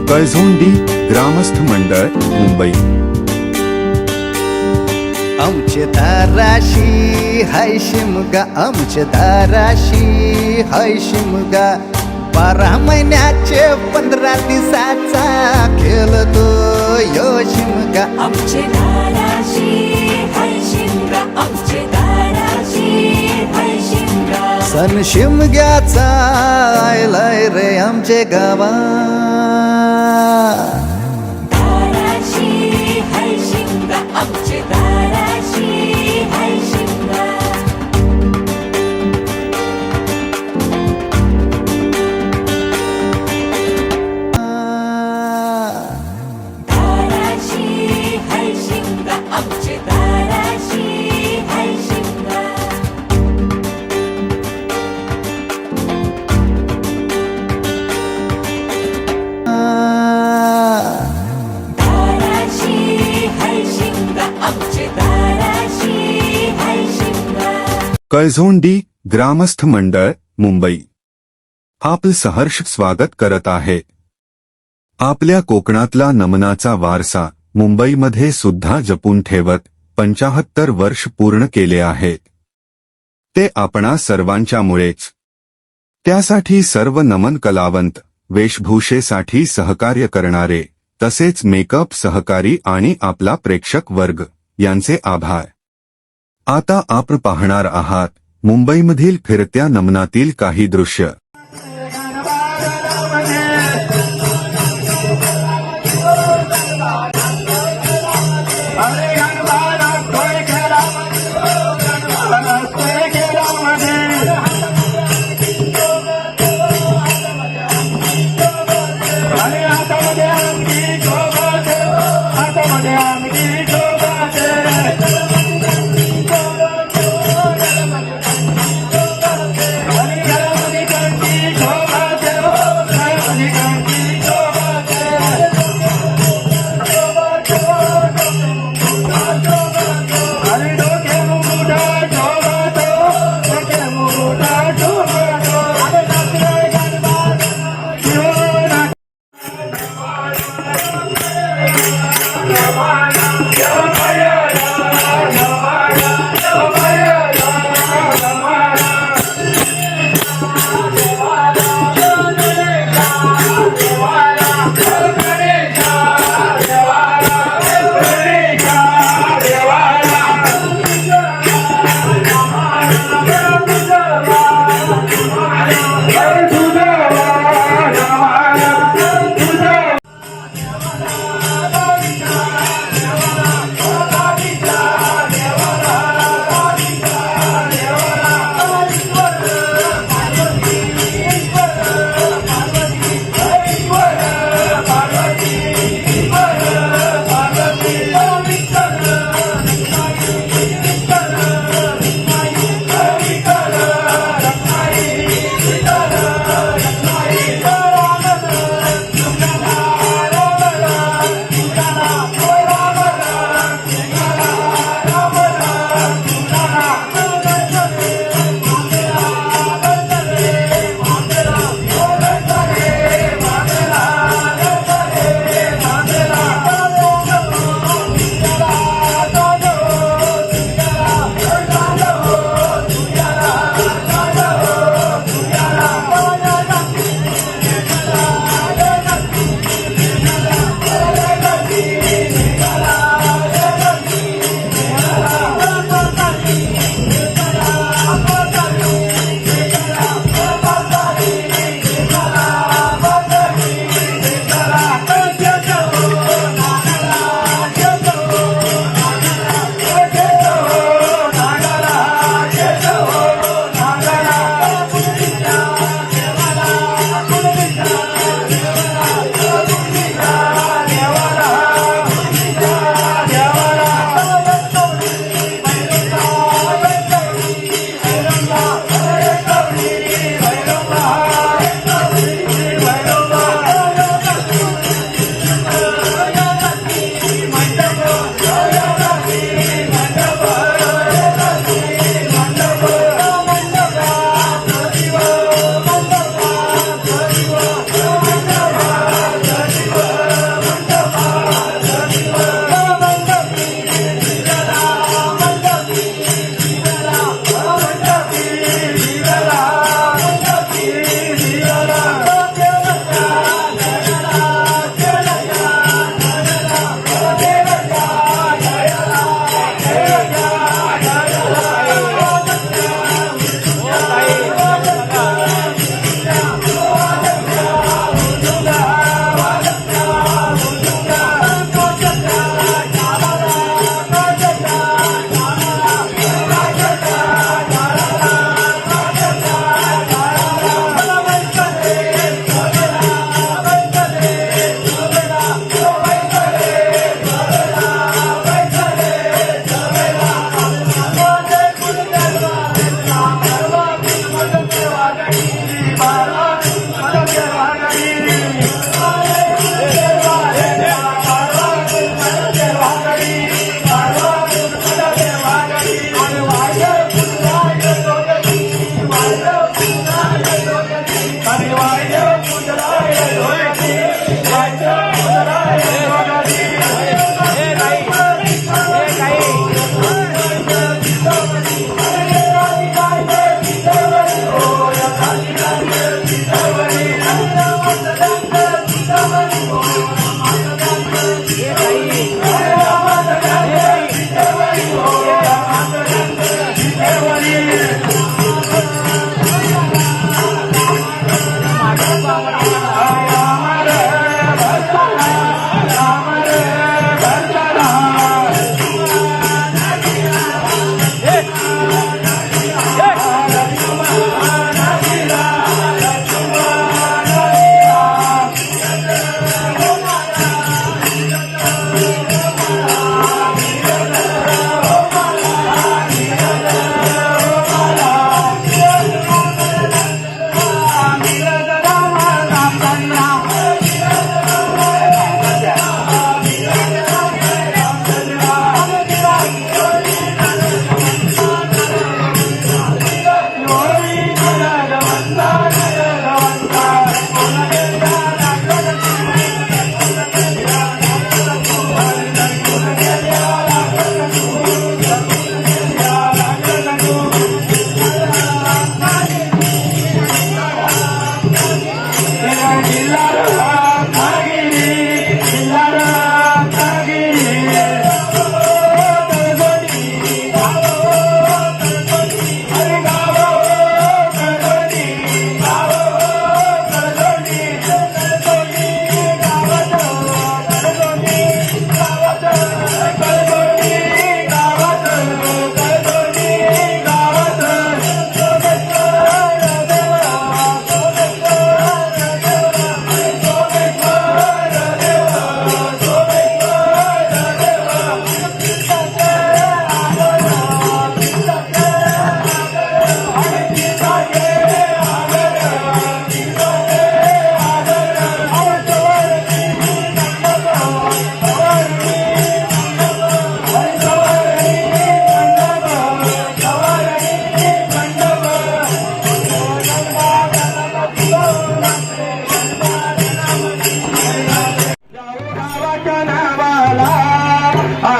कळझोंडी ग्रामस्थ मंडळ मुंबई। आमचे दाराशी हाय शिमगा, आमचे दाराशी हाय शिमगा, 12 महिन्याचे 15 दिवसाचा खेळतो यो शिमगा। आमचे दाराशी हाय शिमगा, आमचे दाराशी हाय शिमगा, सण शिमग्याचा आयलाय रे आमचे गावा। दाराशी हाय शिमगा, आमचे दाराशी हाय शिमगा, दाराशी हाय शिमगा, आमचे दाराशी हाय शिमगा, दाराशी हाय शिमगा, आमचे दाराशी हाय शिमगा, कळझोंडी ग्रामस्थ मंडळ मुंबई आपलं सहर्ष स्वागत करत आहे। आपल्या कोकणातला नमनाचा वारसा मुंबईमध्ये सुद्धा जपून ठेवत 75 वर्ष पूर्ण केले आहेत। ते आपणा सर्वांच्यामुळेच। त्यासाठी सर्व नमन कलावंत, वेशभूषेसाठी सहकार्य करणारे, तसेच मेकअप सहकारी आणि आपला प्रेक्षक वर्ग यांचे आभार। आता आपण पाहणार आहात मुंबईमधील फिरत्या नमनातील काही दृश्य।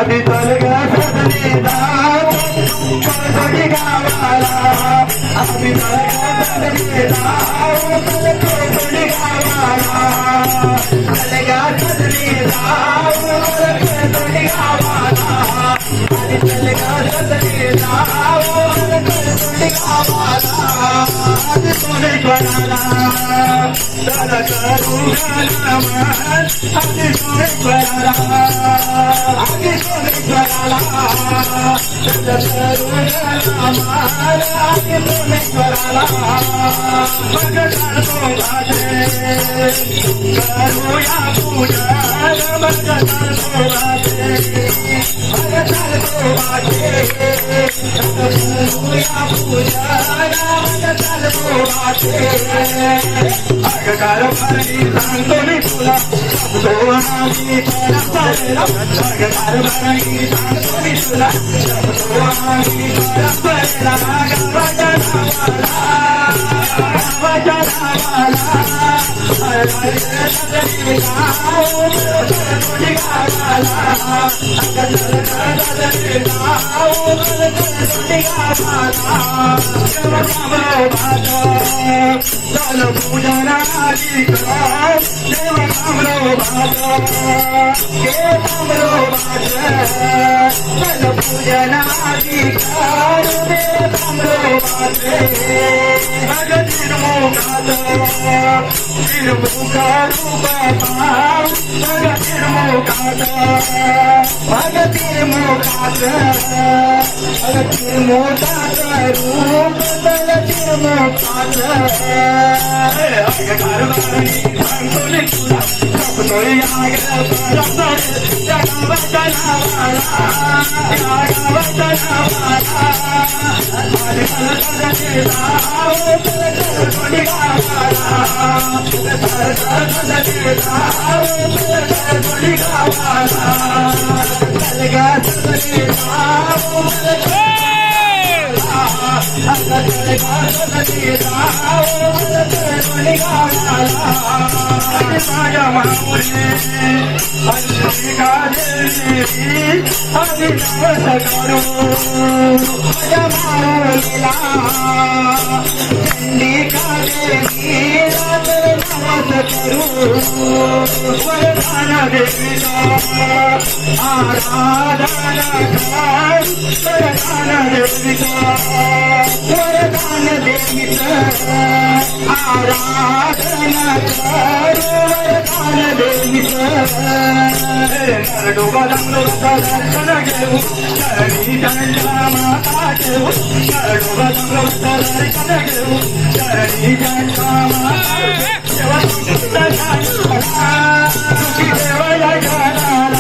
आधी चल ग सजनी जाऊ कोणतरी गावाला आधी चल ग सजनी जाऊ कोणतरी गावाला चल ग सजनी जाऊ कोणतरी गावाला आधी चल ग सजनी जाऊ कोणतरी गावाला आधी सोनेश्वराला दादा करू नमन आधी सोनेश्वराला आधी सोनेश्वराला दादा करू नमन आधी सोनेश्वराला मग जाणतो माझे करूया पूजा मग जाणतो माझे मग जाणतो माझे करूया पूजा मग जाणतो माझे अगकार भरणी सांगतो मी तुला तो आम्ही परंपरेला अगकार भरणी सांगतो मी तुला तो आम्ही परंपरेला गावाच्या नावाला अरे सजनी गाव तुझी गावाला अगल सजनी गाव तुझी गावाला चल पूजनाची कर देव थांबलो भात हे थांबलो भात चल पूजनाची कर देव थांबलो भात भग निर्मुखात निर्मुखा रूप पाव भग निर्मुखात भग निर्मुखात भग निर्मुखात रूप भग निर्मुखात अगकार भरणी सांगतो मी तुला जपतोय गावाच्या नावाला गावाच्या नावाला आधी सजनी जाऊ कोणतरी गावाला सजनी जाऊ कोणतरी गावाला चल ग सजनी जाऊ माझ्या माऊली अंबिका देवी आधी नवस करू माझ्या माऊलीला चंडिका देवी नवस करू वरदान देवीला आराधना कर वरदान देवीला वरदान देवीचं आराधना कर वरदान देवीचं डोबा दामलोचा दर्शन घेऊ चरणी चंद्रा माता ठेवू डोबा दामलोचा दर्शन घेऊ चरणी चंद्रा माता देवा तुझी देवाला गाला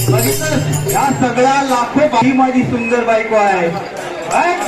बघितलं या सगळ्या लाखो बाई माझी सुंदर बायको आहे आहे ना?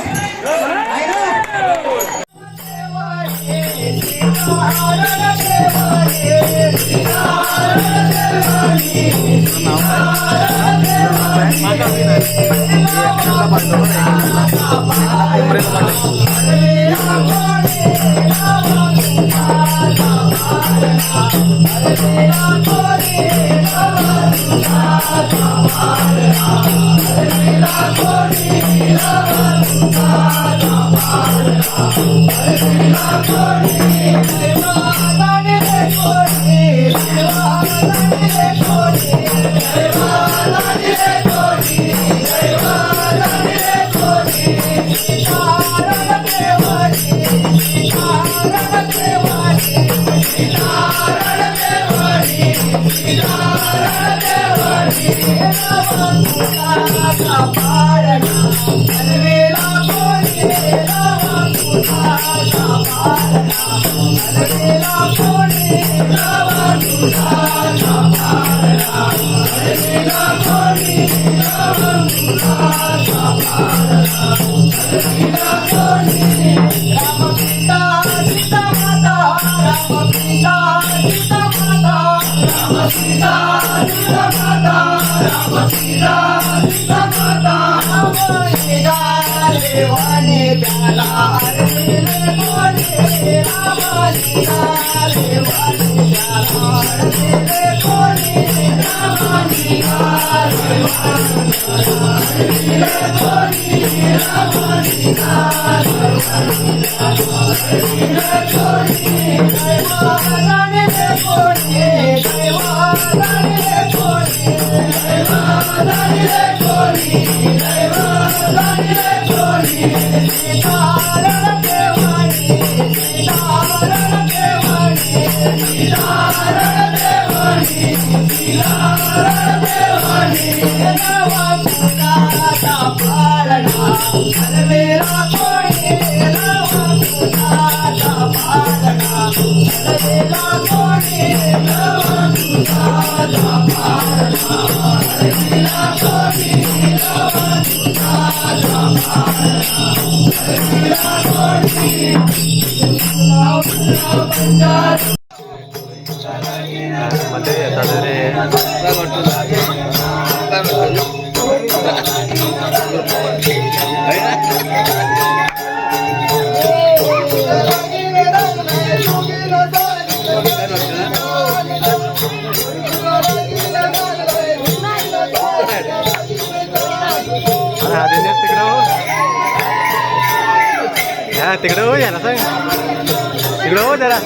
तिकडे हो जरा सांग तिकडे हो जरा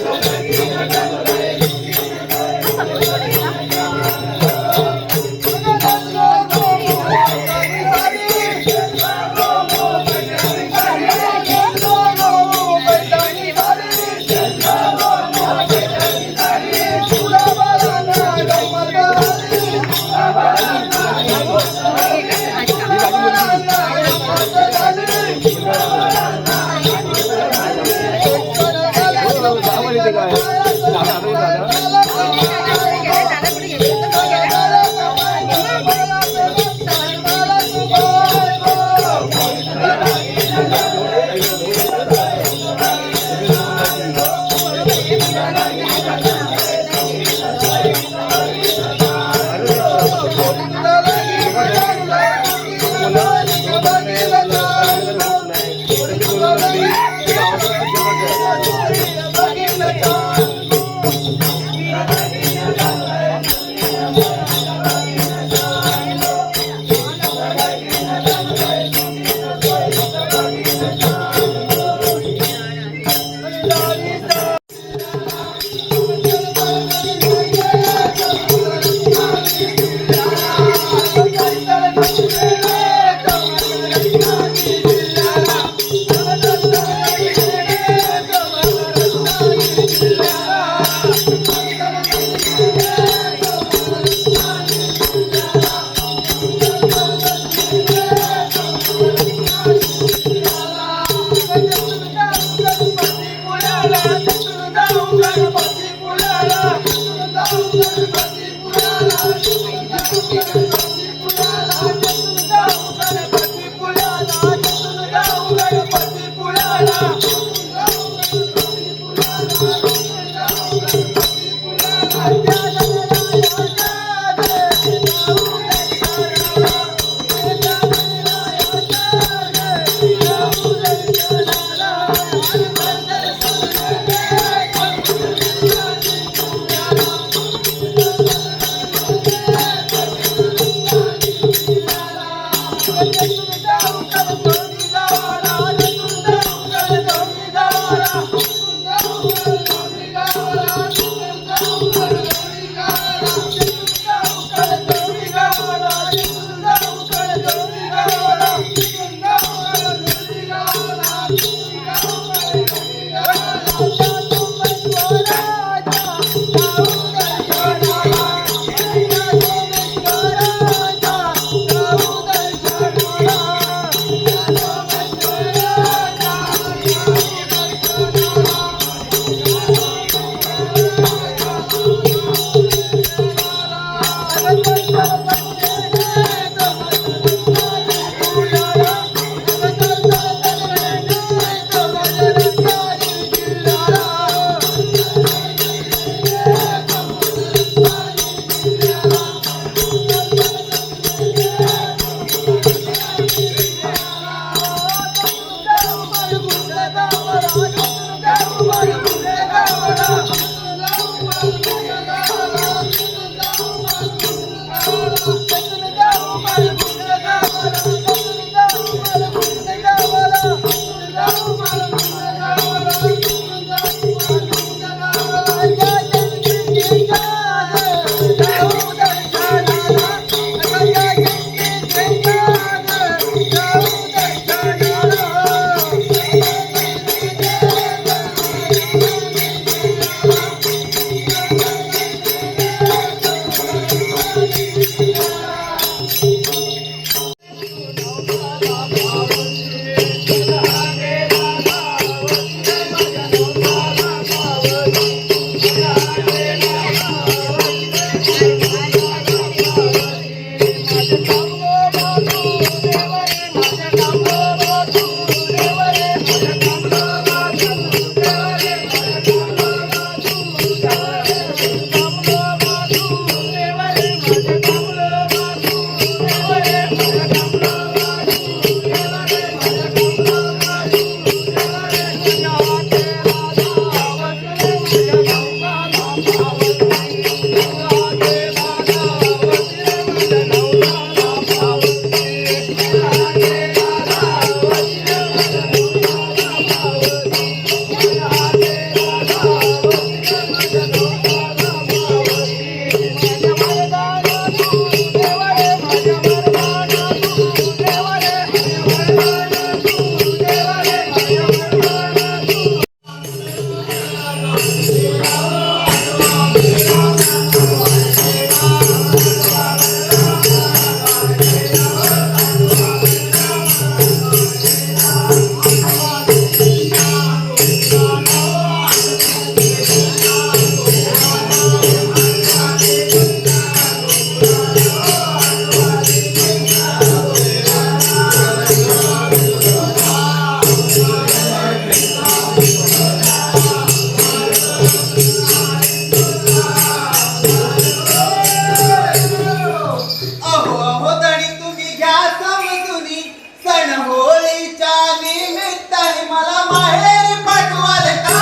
माहेरी पाठवाल का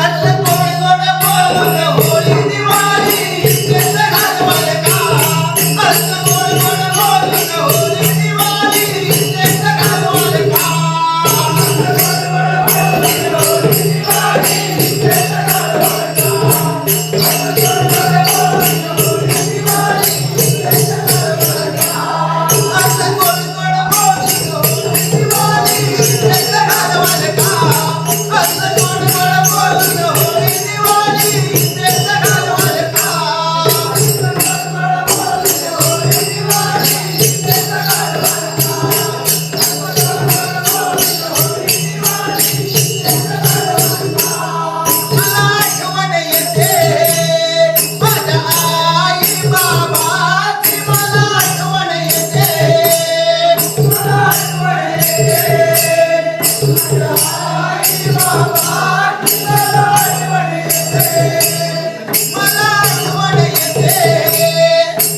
असं गोड गोड बोलून होळी दिवाळी केस घालवाल का असं गोड गोड बोलून होळी दिवाळी केस घालवाल का असं गोड गोड बोलून दिवाळी केस घालवाल का असं गोड गोड बोलून होळी दिवाळी केस घालवाल का मला आठवण येते माझ्या आई बाबाची मला आठवण येते मला आठवण येते माझ्या आई बाबाची मला आठवण येते मला आठवण येते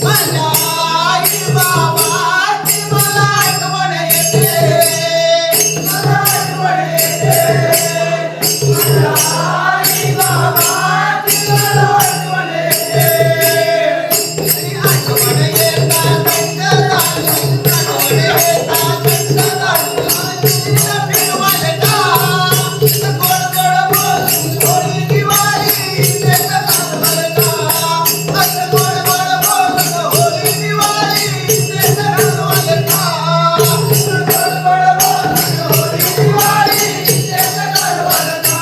माझ्या आई बाबाची मला आठवण येते मला आठवण येते आई बाबाची मला आठवण येते आठवण येतात आठवण येतात फिरवाल का गोड गोड बोलून होळी दिवाळी केस घालवाल का असं गोड गोड बोलून होळी दिवाळी केस घालवाल का गोड गोड बोलून होळी दिवाळी केस घालवाल का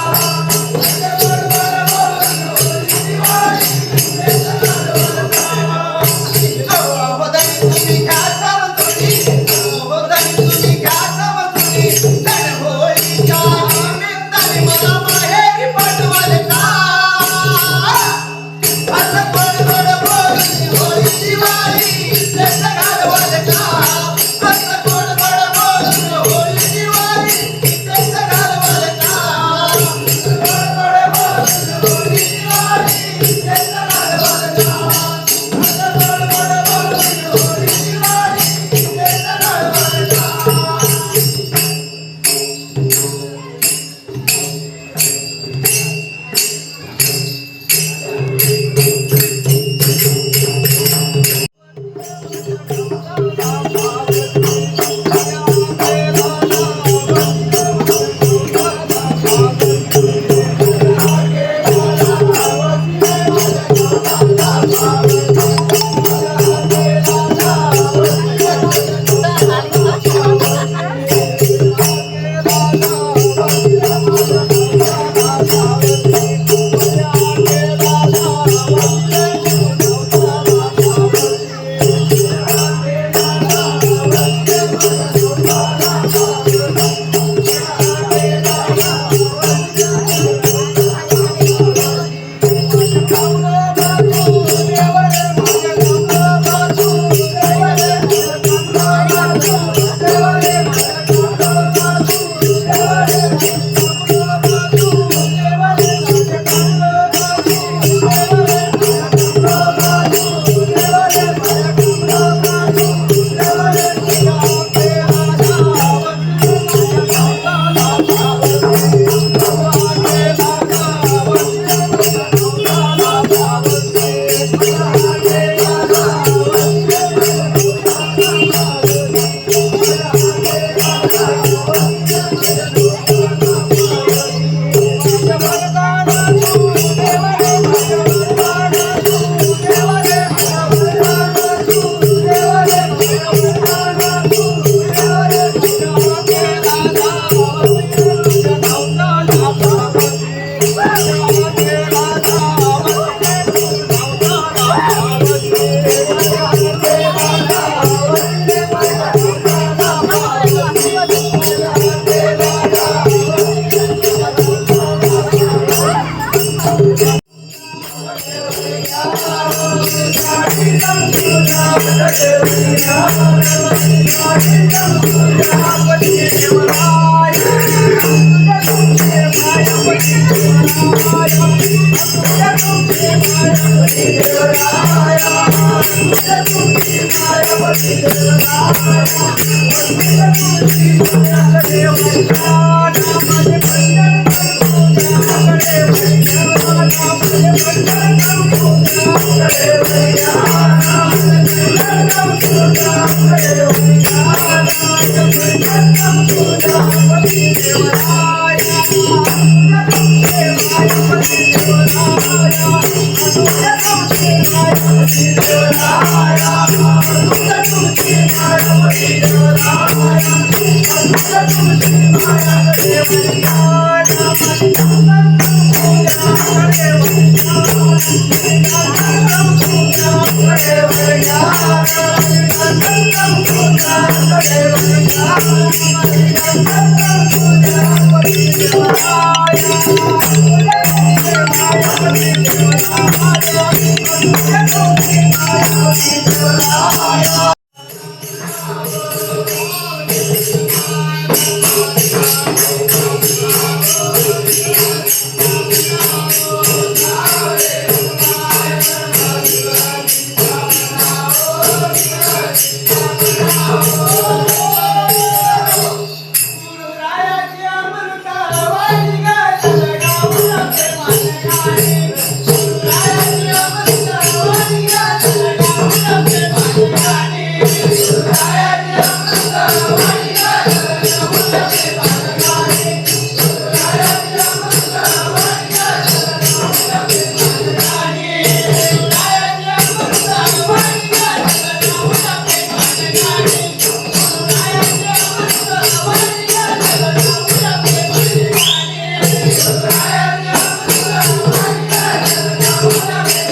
Thank you. गुरुरायाची अमृतावाणी गायला गाऊला प्रेमाने गाणे. गुरुरायाची अमृतावाणी गायला गाऊला प्रेमाने गाणे. गुरुरायाची अमृतावाणी गायला गाऊला प्रेमाने गाणे. गुरुरायाची अमृतावाणी गायला गाऊला प्रेमाने गाणे. गुरुरायाची अमृतावाणी गायला गाऊला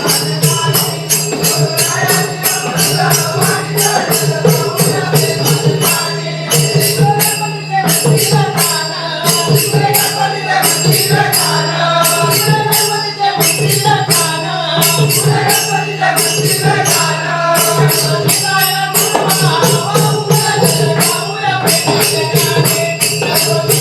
प्रेमाने गाणे. Thank you.